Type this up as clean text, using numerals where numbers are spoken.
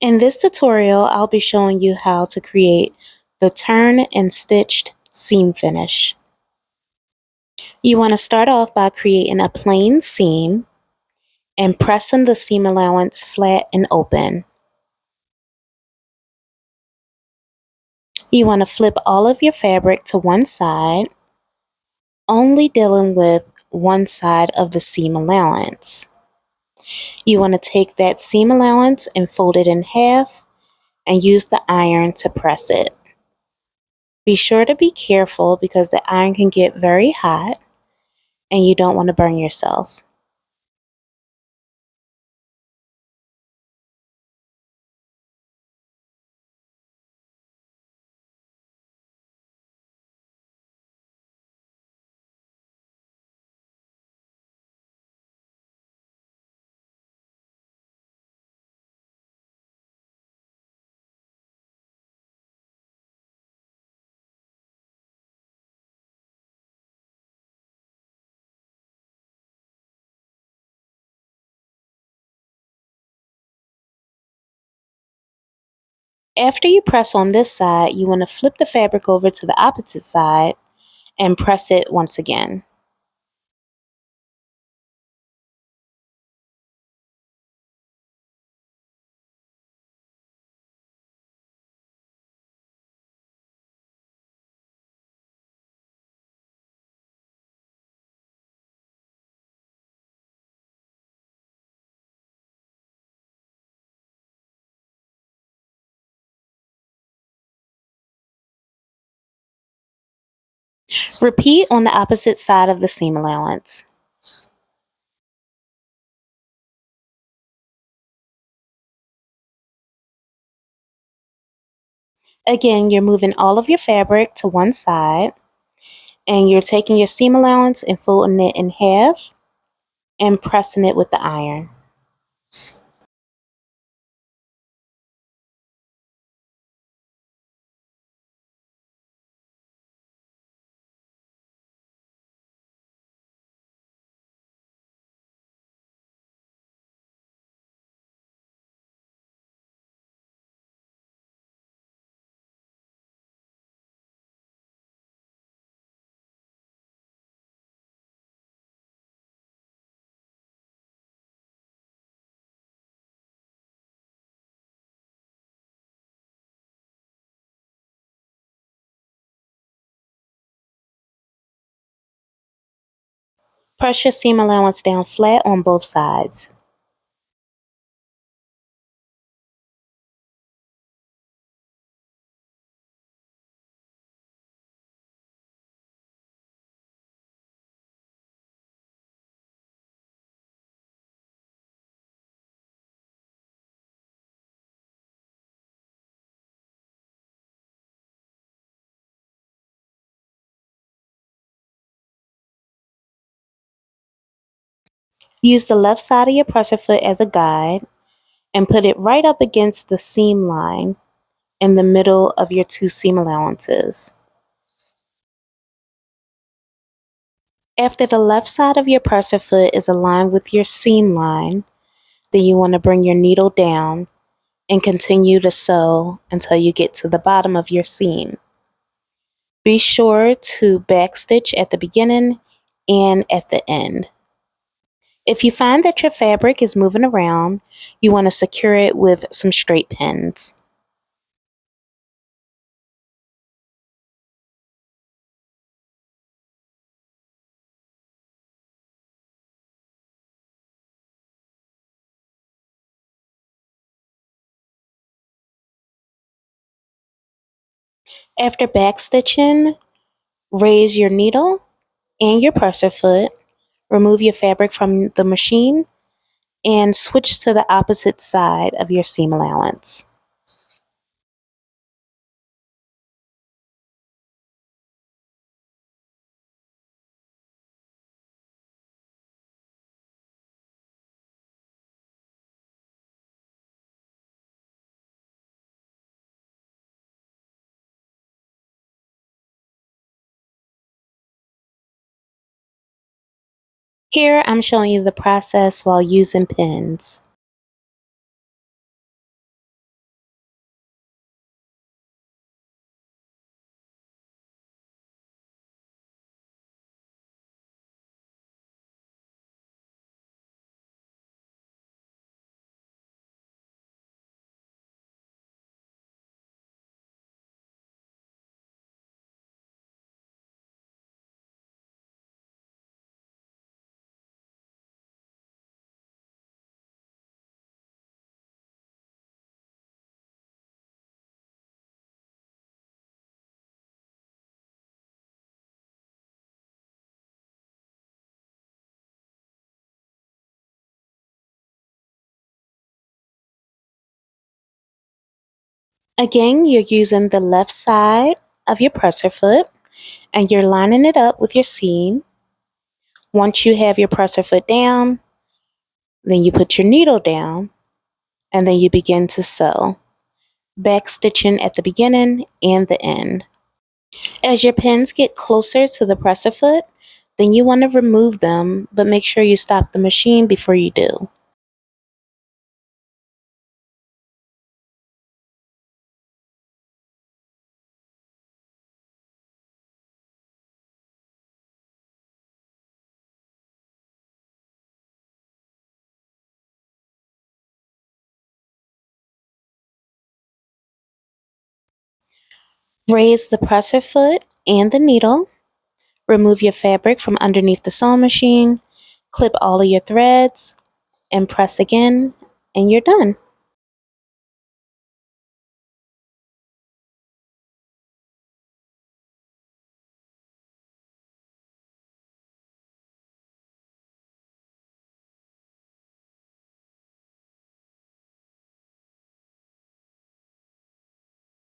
In this tutorial, I'll be showing you how to create the turn and stitched seam finish. You want to start off by creating a plain seam and pressing the seam allowance flat and open. You want to flip all of your fabric to one side, only dealing with one side of the seam allowance. You want to take that seam allowance and fold it in half and use the iron to press it. Be sure to be careful because the iron can get very hot and you don't want to burn yourself. After you press on this side, you want to flip the fabric over to the opposite side and press it once again. Repeat on the opposite side of the seam allowance. Again, you're moving all of your fabric to one side and you're taking your seam allowance and folding it in half and pressing it with the iron. Press your seam allowance down flat on both sides. Use the left side of your presser foot as a guide and put it right up against the seam line in the middle of your two seam allowances. After the left side of your presser foot is aligned with your seam line, then you want to bring your needle down and continue to sew until you get to the bottom of your seam. Be sure to backstitch at the beginning and at the end. If you find that your fabric is moving around, you want to secure it with some straight pins. After backstitching, raise your needle and your presser foot, remove your fabric from the machine, and switch to the opposite side of your seam allowance. Here I'm showing you the process while using pins. Again, you're using the left side of your presser foot and you're lining it up with your seam. Once you have your presser foot down, then you put your needle down and then you begin to sew, back stitching at the beginning and the end. As your pins get closer to the presser foot, then you want to remove them, but make sure you stop the machine before you do. Raise the presser foot and the needle. Remove your fabric from underneath the sewing machine. Clip all of your threads and press again, and you're done.